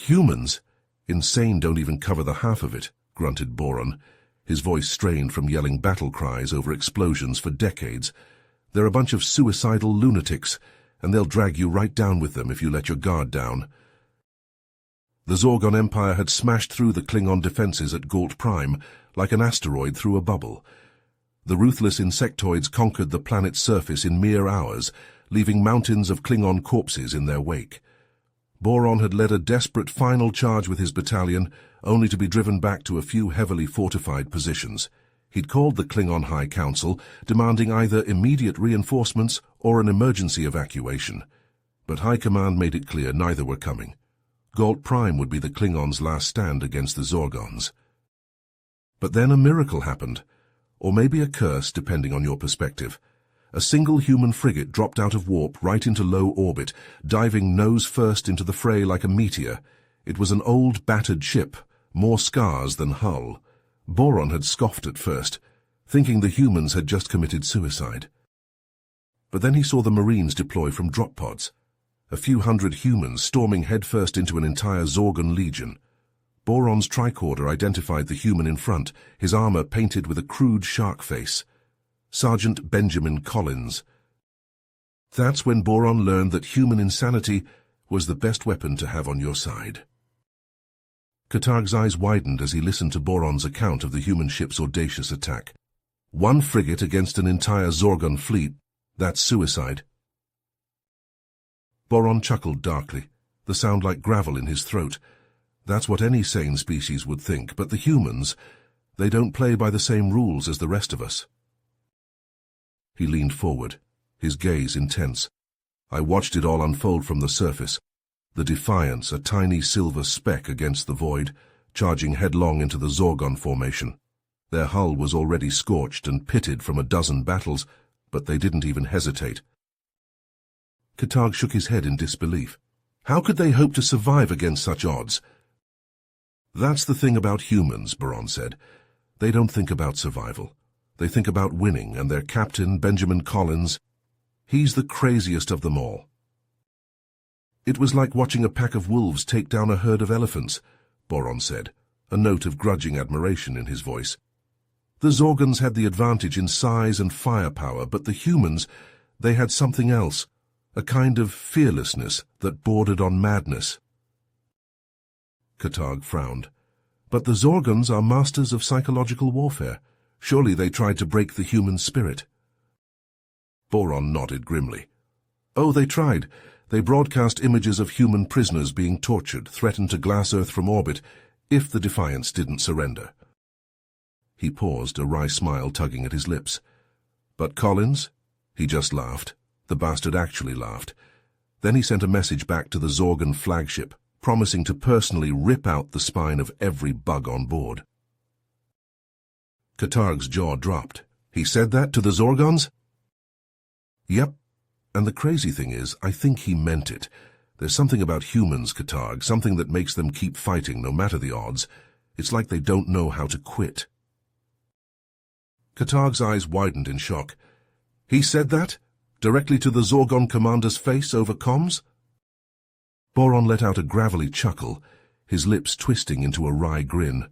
Humans? Insane don't even cover the half of it, grunted Boron, his voice strained from yelling battle cries over explosions for decades. They're a bunch of suicidal lunatics, and they'll drag you right down with them if you let your guard down. The Zorgon Empire had smashed through the Klingon defenses at Gault Prime like an asteroid through a bubble. The ruthless insectoids conquered the planet's surface in mere hours, leaving mountains of Klingon corpses in their wake. Boron had led a desperate final charge with his battalion, only to be driven back to a few heavily fortified positions. He'd called the Klingon High Council, demanding either immediate reinforcements or an emergency evacuation. But High Command made it clear neither were coming. Gault Prime would be the Klingons' last stand against the Zorgons. But then a miracle happened, or maybe a curse, depending on your perspective. A single human frigate dropped out of warp right into low orbit, diving nose first into the fray like a meteor. It was an old, battered ship, more scars than hull. Boron had scoffed at first, thinking the humans had just committed suicide. But then he saw the Marines deploy from drop pods. A few hundred humans storming headfirst into an entire Zorgon legion. Boron's tricorder identified the human in front, his armor painted with a crude shark face. Sergeant Benjamin Collins. That's when Boron learned that human insanity was the best weapon to have on your side. Katarg's eyes widened as he listened to Boron's account of the human ship's audacious attack. One frigate against an entire Zorgon fleet, that's suicide. Boron chuckled darkly, the sound like gravel in his throat. That's what any sane species would think, but the humans, they don't play by the same rules as the rest of us. He leaned forward, his gaze intense. I watched it all unfold from the surface. The Defiance, a tiny silver speck against the void, charging headlong into the Zorgon formation. Their hull was already scorched and pitted from a dozen battles, but they didn't even hesitate. Katarg shook his head in disbelief. How could they hope to survive against such odds? That's the thing about humans, Boron said. They don't think about survival. They think about winning, and their captain, Benjamin Collins, he's the craziest of them all. It was like watching a pack of wolves take down a herd of elephants, Boron said, a note of grudging admiration in his voice. The Zorgons had the advantage in size and firepower, but the humans, they had something else, a kind of fearlessness that bordered on madness. Katarg frowned. But the Zorgons are masters of psychological warfare. Surely they tried to break the human spirit. Boron nodded grimly. Oh, they tried. They broadcast images of human prisoners being tortured, threatened to glass Earth from orbit, if the Defiance didn't surrender. He paused, a wry smile tugging at his lips. But Collins? He just laughed. The bastard actually laughed. Then he sent a message back to the Zorgon flagship, promising to personally rip out the spine of every bug on board. Katarg's jaw dropped. He said that to the Zorgons? Yep. And the crazy thing is, I think he meant it. There's something about humans, Katarg, something that makes them keep fighting no matter the odds. It's like they don't know how to quit. Katarg's eyes widened in shock. He said that? Directly to the Zorgon commander's face over comms? Boron let out a gravelly chuckle, his lips twisting into a wry grin.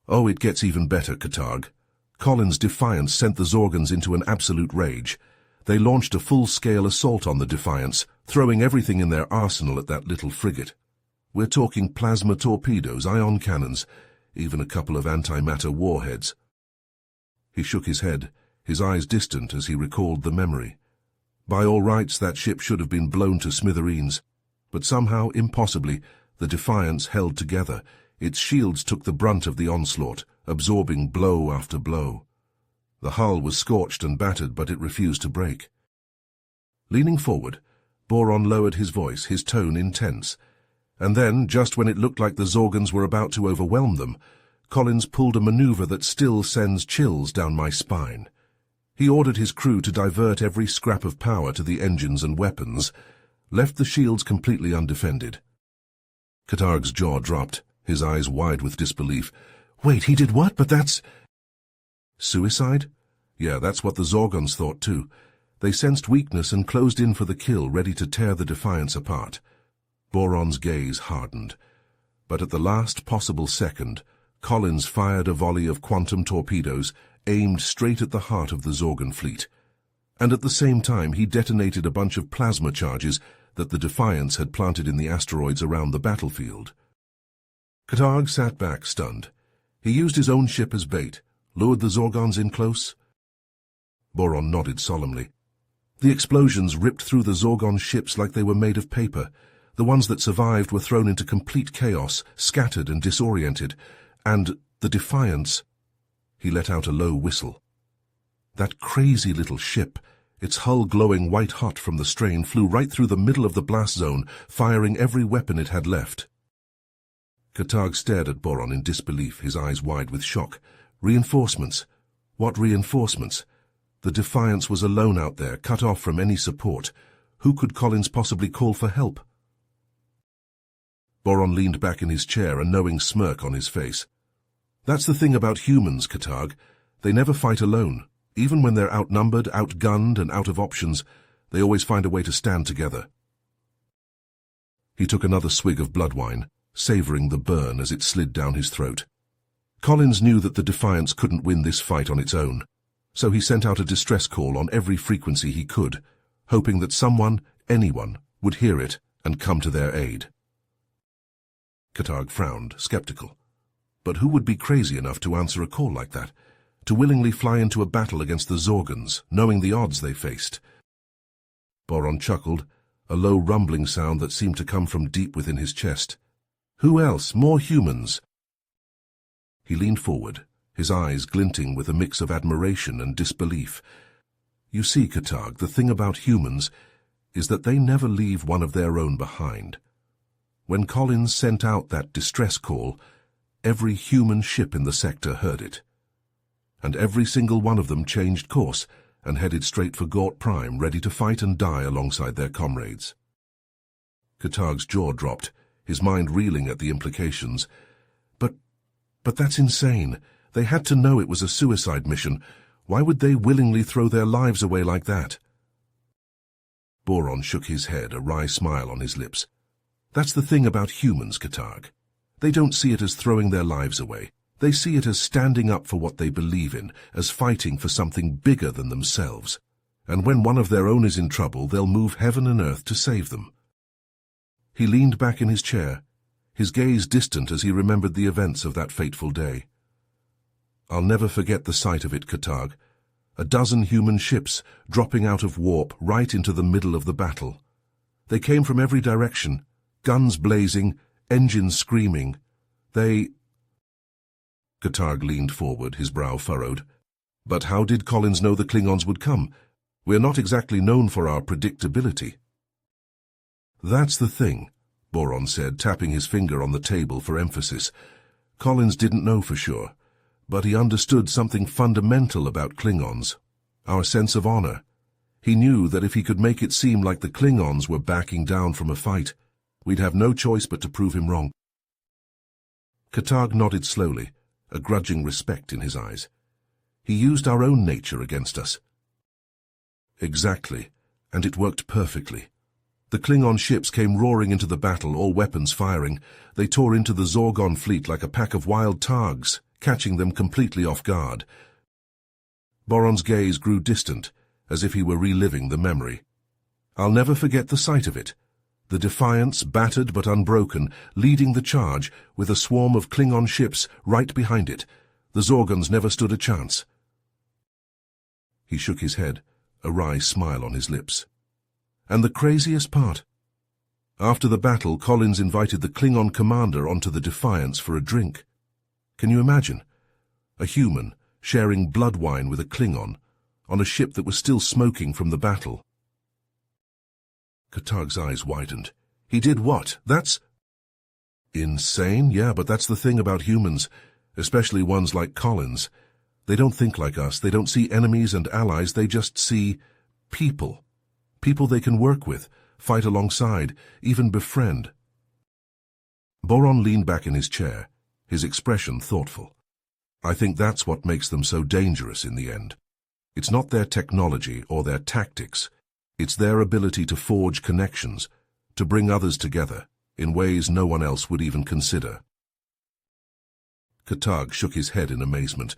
Oh, it gets even better, Katarg. Collins' Defiance sent the Zorgons into an absolute rage. They launched a full-scale assault on the Defiance, throwing everything in their arsenal at that little frigate. We're talking plasma torpedoes, ion cannons, even a couple of antimatter warheads. He shook his head, his eyes distant as he recalled the memory. By all rights, that ship should have been blown to smithereens, but somehow, impossibly, the Defiance held together. Its shields took the brunt of the onslaught, absorbing blow after blow. The hull was scorched and battered, but it refused to break. Leaning forward, Boron lowered his voice, his tone intense. And then, just when it looked like the Zorgons were about to overwhelm them, Collins pulled a maneuver that still sends chills down my spine. He ordered his crew to divert every scrap of power to the engines and weapons, left the shields completely undefended. Katarg's jaw dropped, his eyes wide with disbelief. Wait, he did what? But that's... Suicide? Yeah, that's what the Zorgons thought too. They sensed weakness and closed in for the kill, ready to tear the Defiance apart. Boron's gaze hardened. But at the last possible second, Collins fired a volley of quantum torpedoes aimed straight at the heart of the Zorgon fleet. And at the same time, he detonated a bunch of plasma charges that the Defiance had planted in the asteroids around the battlefield. Katarg sat back, stunned. He used his own ship as bait, lured the Zorgons in close. Boron nodded solemnly. The explosions ripped through the Zorgon ships like they were made of paper. The ones that survived were thrown into complete chaos, scattered and disoriented. And the Defiance... He let out a low whistle. That crazy little ship, its hull glowing white-hot from the strain, flew right through the middle of the blast zone, firing every weapon it had left. Katarg stared at Boron in disbelief, his eyes wide with shock. Reinforcements? What reinforcements? The Defiance was alone out there, cut off from any support. Who could Collins possibly call for help? Boron leaned back in his chair, a knowing smirk on his face. That's the thing about humans, Katarg. They never fight alone. Even when they're outnumbered, outgunned, and out of options, they always find a way to stand together. He took another swig of blood wine, savoring the burn as it slid down his throat. Collins knew that the Defiance couldn't win this fight on its own, so he sent out a distress call on every frequency he could, hoping that someone, anyone, would hear it and come to their aid. Katarg frowned, skeptical. But who would be crazy enough to answer a call like that? To willingly fly into a battle against the Zorgons, knowing the odds they faced? Boron chuckled, a low rumbling sound that seemed to come from deep within his chest. Who else? More humans? He leaned forward, his eyes glinting with a mix of admiration and disbelief. You see, Katarg, the thing about humans is that they never leave one of their own behind. When Collins sent out that distress call, every human ship in the sector heard it. And every single one of them changed course and headed straight for Gort Prime, ready to fight and die alongside their comrades. Katarg's jaw dropped, his mind reeling at the implications. But that's insane. They had to know it was a suicide mission. Why would they willingly throw their lives away like that? Boron shook his head, a wry smile on his lips. That's the thing about humans, Katarg. They don't see it as throwing their lives away. They see it as standing up for what they believe in, as fighting for something bigger than themselves. And when one of their own is in trouble, they'll move heaven and earth to save them. He leaned back in his chair, his gaze distant as he remembered the events of that fateful day. I'll never forget the sight of it, Katarg. A dozen human ships dropping out of warp right into the middle of the battle. They came from every direction, guns blazing, engines screaming. Katarg leaned forward, his brow furrowed. But how did Collins know the Klingons would come? We're not exactly known for our predictability. That's the thing, Boron said, tapping his finger on the table for emphasis. Collins didn't know for sure, but he understood something fundamental about Klingons, our sense of honor. He knew that if he could make it seem like the Klingons were backing down from a fight, we'd have no choice but to prove him wrong. Katarg nodded slowly, a grudging respect in his eyes. He used our own nature against us. Exactly, and it worked perfectly. The Klingon ships came roaring into the battle, all weapons firing. They tore into the Zorgon fleet like a pack of wild targs, catching them completely off guard. Boron's gaze grew distant, as if he were reliving the memory. I'll never forget the sight of it. The Defiance, battered but unbroken, leading the charge, with a swarm of Klingon ships right behind it. The Zorgons never stood a chance. He shook his head, a wry smile on his lips. And the craziest part? After the battle, Collins invited the Klingon commander onto the Defiance for a drink. Can you imagine? A human sharing blood wine with a Klingon on a ship that was still smoking from the battle. Katarg's eyes widened. He did what? That's insane? Yeah, but that's the thing about humans, especially ones like Collins. They don't think like us. They don't see enemies and allies. They just see people. People they can work with, fight alongside, even befriend. Boron leaned back in his chair, his expression thoughtful. I think that's what makes them so dangerous in the end. It's not their technology or their tactics. It's their ability to forge connections, to bring others together, in ways no one else would even consider. Katag shook his head in amazement.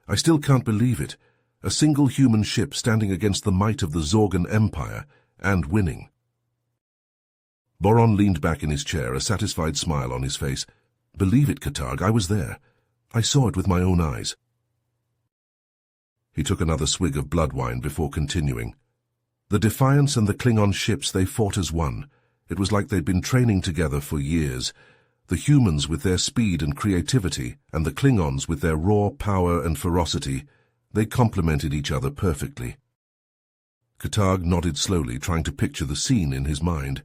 I still can't believe it. A single human ship standing against the might of the Zorgan Empire, and winning. Boron leaned back in his chair, a satisfied smile on his face. Believe it, Katag, I was there. I saw it with my own eyes. He took another swig of blood wine before continuing. The Defiance and the Klingon ships, they fought as one. It was like they'd been training together for years. The humans with their speed and creativity, and the Klingons with their raw power and ferocity, they complemented each other perfectly. Katag nodded slowly, trying to picture the scene in his mind.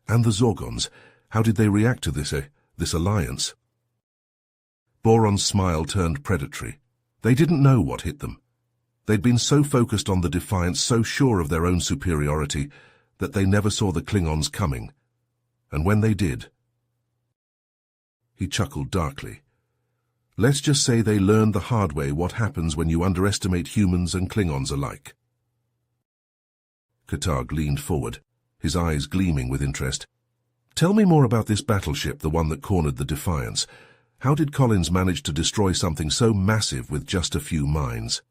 And the Zorgons, how did they react to this alliance? Boron's smile turned predatory. They didn't know what hit them. They'd been so focused on the Defiance, so sure of their own superiority, that they never saw the Klingons coming. And when they did... He chuckled darkly. Let's just say they learned the hard way what happens when you underestimate humans and Klingons alike. Katag leaned forward, his eyes gleaming with interest. Tell me more about this battleship, the one that cornered the Defiance. How did Collins manage to destroy something so massive with just a few mines?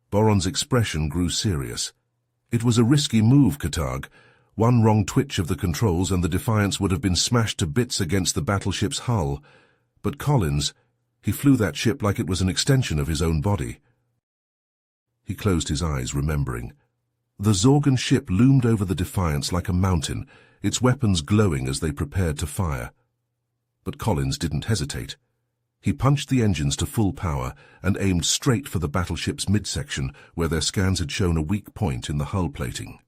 Boron's expression grew serious. It was a risky move, Katag. One wrong twitch of the controls and the Defiance would have been smashed to bits against the battleship's hull. But Collins, he flew that ship like it was an extension of his own body. He closed his eyes, remembering. The Zorgan ship loomed over the Defiance like a mountain, its weapons glowing as they prepared to fire. But Collins didn't hesitate. He punched the engines to full power and aimed straight for the battleship's midsection, where their scans had shown a weak point in the hull plating.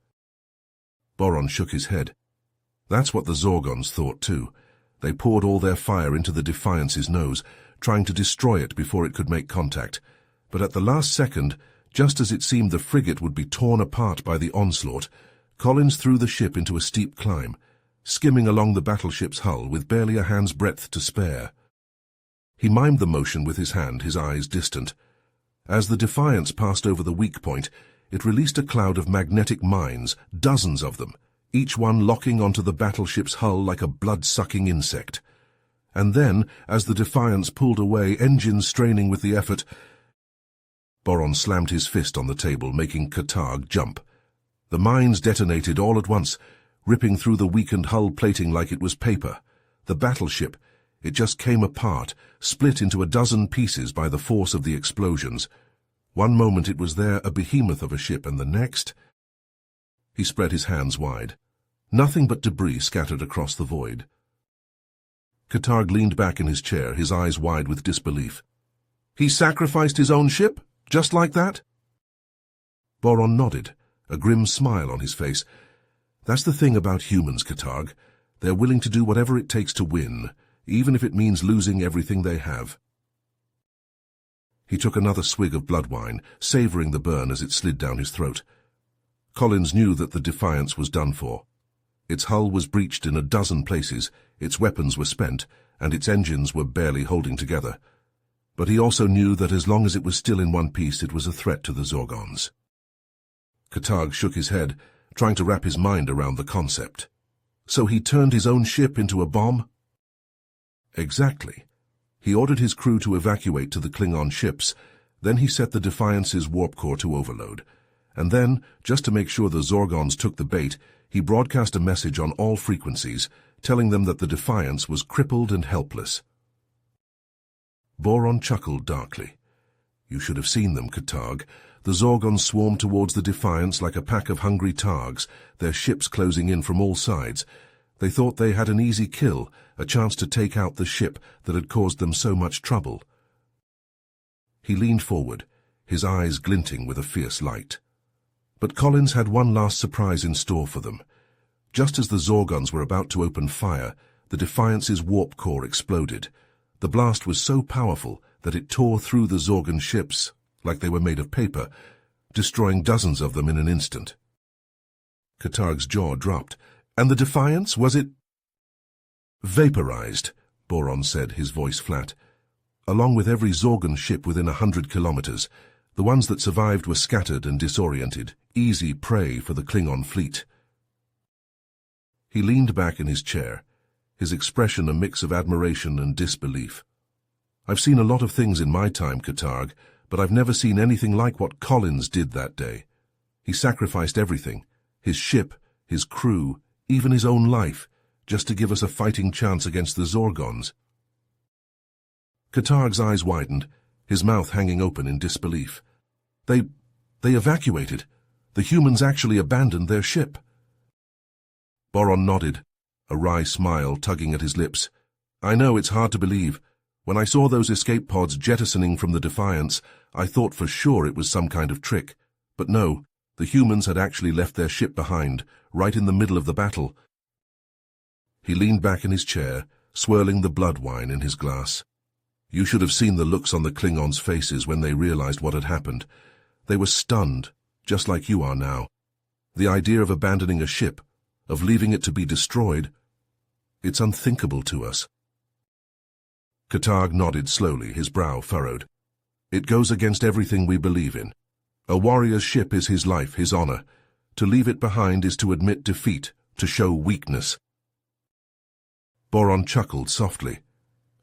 Boron shook his head. That's what the Zorgons thought too. They poured all their fire into the Defiance's nose, trying to destroy it before it could make contact. But at the last second, just as it seemed the frigate would be torn apart by the onslaught, Collins threw the ship into a steep climb, skimming along the battleship's hull with barely a hand's breadth to spare. He mimed the motion with his hand, his eyes distant. As the Defiance passed over the weak point, it released a cloud of magnetic mines, dozens of them, each one locking onto the battleship's hull like a blood-sucking insect. And then, as the Defiance pulled away, engines straining with the effort, Boron slammed his fist on the table, making Katag jump. The mines detonated all at once, ripping through the weakened hull plating like it was paper. The battleship, it just came apart, split into a dozen pieces by the force of the explosions. One moment it was there, a behemoth of a ship, and the next... He spread his hands wide. Nothing but debris scattered across the void. Katag leaned back in his chair, his eyes wide with disbelief. He sacrificed his own ship? Just like that? Boron nodded, a grim smile on his face. That's the thing about humans, Katag. They're willing to do whatever it takes to win, even if it means losing everything they have. He took another swig of blood wine, savoring the burn as it slid down his throat. Collins knew that the Defiance was done for. Its hull was breached in a dozen places, its weapons were spent, and its engines were barely holding together. But he also knew that as long as it was still in one piece, it was a threat to the Zorgons. Katag shook his head, trying to wrap his mind around the concept. So he turned his own ship into a bomb? Exactly. He ordered his crew to evacuate to the Klingon ships, then he set the Defiance's warp core to overload. And then, just to make sure the Zorgons took the bait, he broadcast a message on all frequencies, telling them that the Defiance was crippled and helpless. Boron chuckled darkly. You should have seen them, Katag. The Zorgons swarmed towards the Defiance like a pack of hungry targs, their ships closing in from all sides. They thought they had an easy kill, a chance to take out the ship that had caused them so much trouble. He leaned forward, his eyes glinting with a fierce light. But Collins had one last surprise in store for them. Just as the Zorgons were about to open fire, the Defiance's warp core exploded. The blast was so powerful that it tore through the Zorgan ships like they were made of paper, destroying dozens of them in an instant. Katag's jaw dropped. And the Defiance, was it? Vaporized, Boron said, his voice flat. Along with every Zorgan ship within 100 kilometers, the ones that survived were scattered and disoriented, easy prey for the Klingon fleet. He leaned back in his chair, his expression a mix of admiration and disbelief. "I've seen a lot of things in my time, Katarg, but I've never seen anything like what Collins did that day. He sacrificed everything, his ship, his crew, even his own life, just to give us a fighting chance against the Zorgons." Katarg's eyes widened, his mouth hanging open in disbelief. They evacuated. The humans actually abandoned their ship." Boron nodded, a wry smile tugging at his lips. "I know it's hard to believe. When I saw those escape pods jettisoning from the Defiance, I thought for sure it was some kind of trick. But no, the humans had actually left their ship behind, right in the middle of the battle." He leaned back in his chair, swirling the blood wine in his glass. "You should have seen the looks on the Klingons' faces when they realized what had happened. They were stunned, just like you are now. The idea of abandoning a ship, of leaving it to be destroyed, it's unthinkable to us." Katarg nodded slowly, his brow furrowed. "It goes against everything we believe in. A warrior's ship is his life, his honor. To leave it behind is to admit defeat, to show weakness." Boron chuckled softly.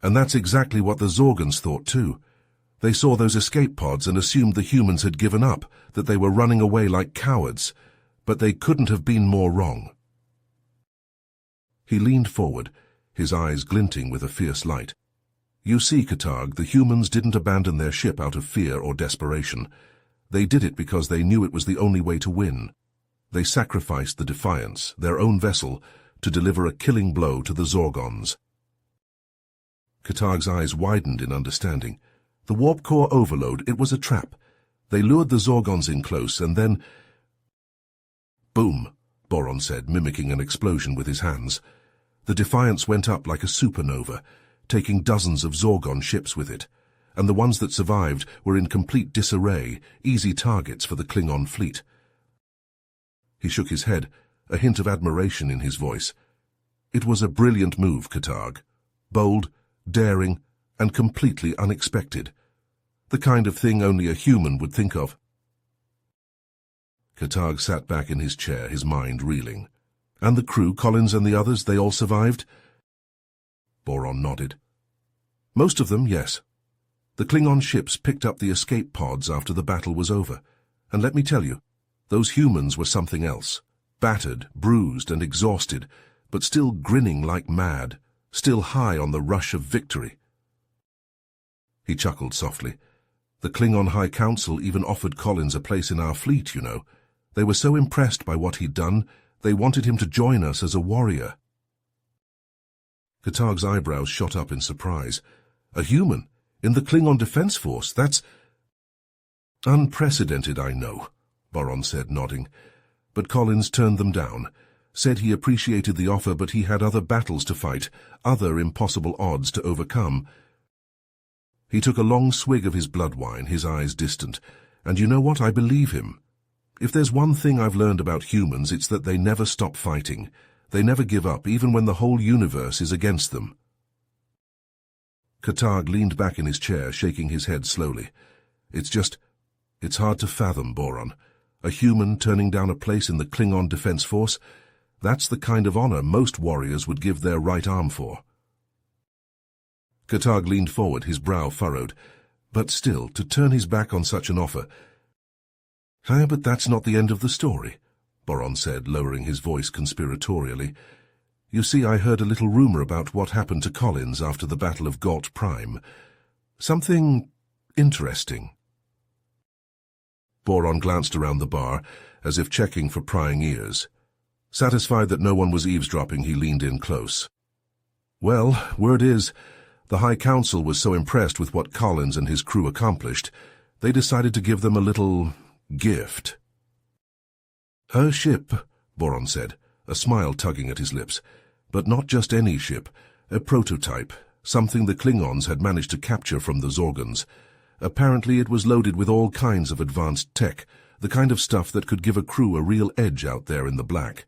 "And that's exactly what the Zorgons thought too. They saw those escape pods and assumed the humans had given up, that they were running away like cowards. But they couldn't have been more wrong." He leaned forward, his eyes glinting with a fierce light. "You see, Katarg, the humans didn't abandon their ship out of fear or desperation. They did it because they knew it was the only way to win. They sacrificed the Defiance, their own vessel, to deliver a killing blow to the Zorgons." Katarg's eyes widened in understanding. The warp core overload, it was a trap. They lured the Zorgons in close, and then— "Boom," Boron said, mimicking an explosion with his hands. The Defiance went up like a supernova, taking dozens of Zorgon ships with it, and the ones that survived were in complete disarray, easy targets for the Klingon fleet. He shook his head, a hint of admiration in his voice. "It was a brilliant move, Katarg. Bold, daring, and completely unexpected. The kind of thing only a human would think of." Katarg sat back in his chair, his mind reeling. "And the crew, Collins and the others, they all survived?" Boron nodded. "Most of them, yes. The Klingon ships picked up the escape pods after the battle was over. And let me tell you, those humans were something else. Battered, bruised, and exhausted, but still grinning like mad, still high on the rush of victory." He chuckled softly. "The Klingon High Council even offered Collins a place in our fleet, you know. They were so impressed by what he'd done, they wanted him to join us as a warrior." Katarg's eyebrows shot up in surprise. "A human? In the Klingon Defense Force? That's—" "Unprecedented, I know," Boron said, nodding. "But Collins turned them down. Said he appreciated the offer, but he had other battles to fight, other impossible odds to overcome." He took a long swig of his blood wine, his eyes distant. "And you know what? I believe him. If there's one thing I've learned about humans, it's that they never stop fighting. They never give up, even when the whole universe is against them." Katarg leaned back in his chair, shaking his head slowly. It's hard to fathom, Boron. A human turning down a place in the Klingon Defense Force? That's the kind of honor most warriors would give their right arm for." Katarg leaned forward, his brow furrowed. "But still, to turn his back on such an offer—" "But that's not the end of the story," Boron said, lowering his voice conspiratorially. "You see, I heard a little rumor about what happened to Collins after the Battle of Gault Prime. Something interesting." Boron glanced around the bar, as if checking for prying ears. Satisfied that no one was eavesdropping, he leaned in close. "Well, word is, the High Council was so impressed with what Collins and his crew accomplished, they decided to give them a little gift." "Her ship," Boron said, a smile tugging at his lips. "But not just any ship, a prototype, something the Klingons had managed to capture from the Zorgons. Apparently it was loaded with all kinds of advanced tech, the kind of stuff that could give a crew a real edge out there in the black."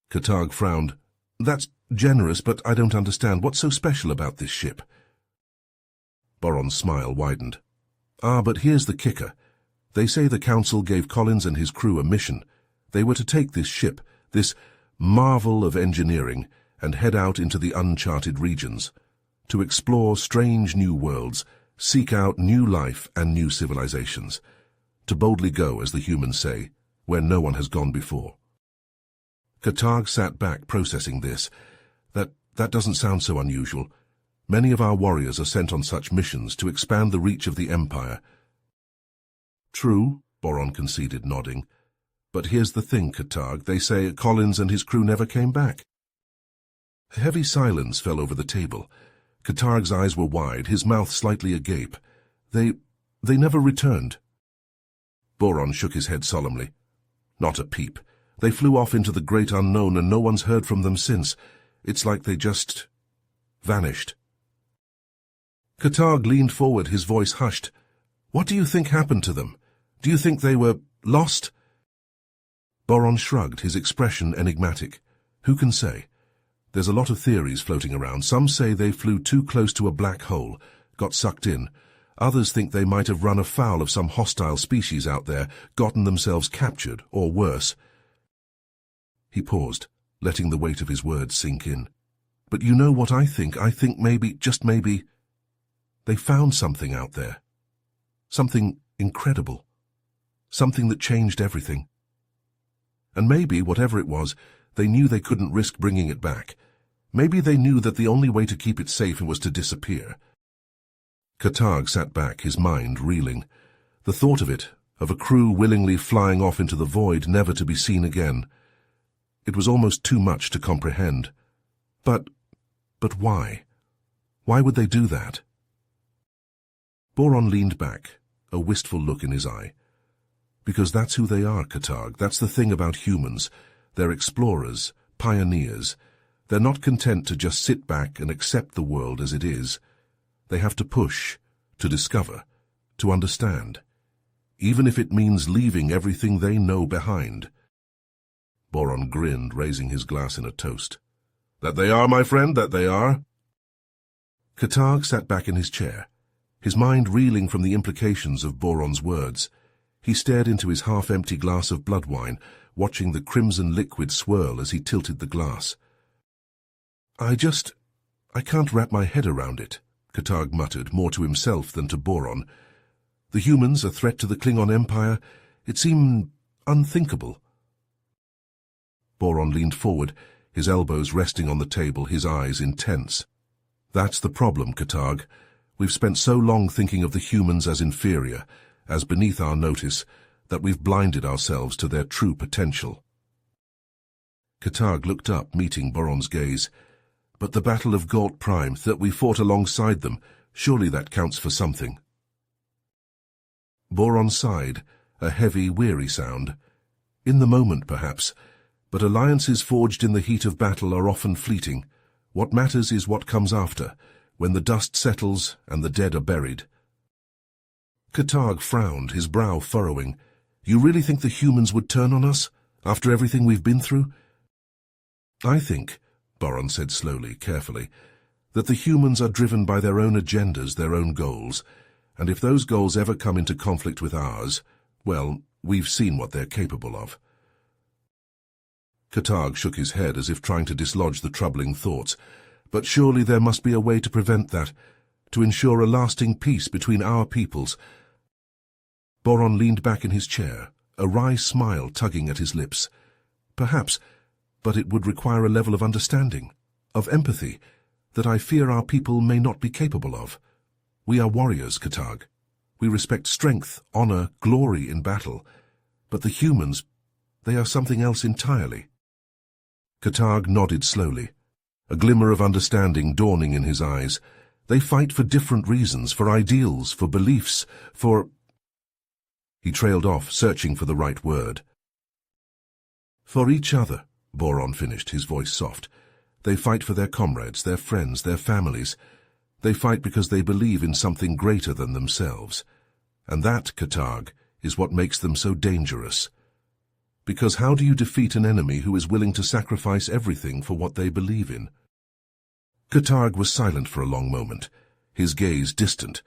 Katarg frowned. "That's generous, but I don't understand. What's so special about this ship?" Boron's smile widened. But here's the kicker. They say the Council gave Collins and his crew a mission. They were to take this ship, this marvel of engineering, and head out into the uncharted regions, to explore strange new worlds, seek out new life and new civilizations, to boldly go, as the humans say, where no one has gone before. Katag sat back, processing this. That doesn't sound so unusual. Many of our warriors are sent on such missions to expand the reach of the Empire. True, Boron conceded, nodding. But here's the thing, Katag. They say Collins and his crew never came back. A heavy silence fell over the table. Katag's eyes were wide, his mouth slightly agape. They never returned. Boron shook his head solemnly. Not a peep. They flew off into the great unknown and no one's heard from them since. It's like they just vanished. Katag leaned forward, his voice hushed. What do you think happened to them? Do you think they were lost? Boron shrugged, his expression enigmatic. Who can say? There's a lot of theories floating around. Some say they flew too close to a black hole, got sucked in. Others think they might have run afoul of some hostile species out there, gotten themselves captured, or worse. He paused, letting the weight of his words sink in. But you know what I think? I think maybe, just maybe, they found something out there. Something incredible. Something that changed everything. And maybe, whatever it was, they knew they couldn't risk bringing it back. Maybe they knew that the only way to keep it safe was to disappear. Katag sat back, his mind reeling. The thought of it, of a crew willingly flying off into the void, never to be seen again. It was almost too much to comprehend. But why? Why would they do that? Boron leaned back, a wistful look in his eye. Because that's who they are, Katag. That's the thing about humans. They're explorers, pioneers. They're not content to just sit back and accept the world as it is. They have to push, to discover, to understand, even if it means leaving everything they know behind. Boron grinned, raising his glass in a toast. That they are, my friend, that they are. Katag sat back in his chair, his mind reeling from the implications of Boron's words. He stared into his half-empty glass of blood wine, watching the crimson liquid swirl as he tilted the glass. I can't wrap my head around it, Katag muttered, more to himself than to Boron. The humans, a threat to the Klingon Empire, it seemed unthinkable. Boron leaned forward, his elbows resting on the table, his eyes intense. That's the problem, Katag. We've spent so long thinking of the humans as inferior, as beneath our notice, that we've blinded ourselves to their true potential. Katag looked up, meeting Boron's gaze. But the Battle of Gault Prime, that we fought alongside them, surely that counts for something. Boron sighed, a heavy, weary sound. In the moment, perhaps, but alliances forged in the heat of battle are often fleeting. What matters is what comes after, when the dust settles and the dead are buried. Katag frowned, his brow furrowing. You really think the humans would turn on us, after everything we've been through? I think, Boron said slowly, carefully, that the humans are driven by their own agendas, their own goals, and if those goals ever come into conflict with ours, well, we've seen what they're capable of. Katag shook his head as if trying to dislodge the troubling thoughts. But surely there must be a way to prevent that, to ensure a lasting peace between our peoples. Boron leaned back in his chair, a wry smile tugging at his lips. Perhaps, but it would require a level of understanding, of empathy, that I fear our people may not be capable of. We are warriors, Katag. We respect strength, honor, glory in battle. But the humans, they are something else entirely. Katag nodded slowly, a glimmer of understanding dawning in his eyes. They fight for different reasons, for ideals, for beliefs, for... He trailed off, searching for the right word. For each other, Boron finished, his voice soft. They fight for their comrades, their friends, their families. They fight because they believe in something greater than themselves. And that, Katag, is what makes them so dangerous. Because how do you defeat an enemy who is willing to sacrifice everything for what they believe in? Katag was silent for a long moment, his gaze distant.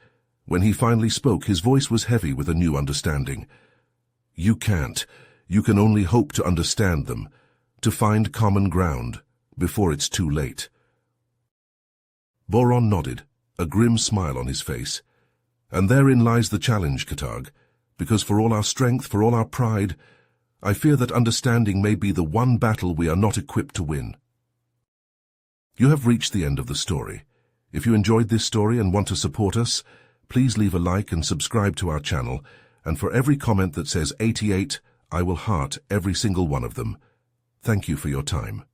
When he finally spoke, his voice was heavy with a new understanding. You can't. You can only hope to understand them. to find common ground, before it's too late." Boron nodded, a grim smile on his face. "And therein lies the challenge, Katag, because for all our strength, for all our pride, I fear that understanding may be the one battle we are not equipped to win." You have reached the end of the story. If you enjoyed this story and want to support us, please leave a like and subscribe to our channel, and for every comment that says 88, I will heart every single one of them. Thank you for your time.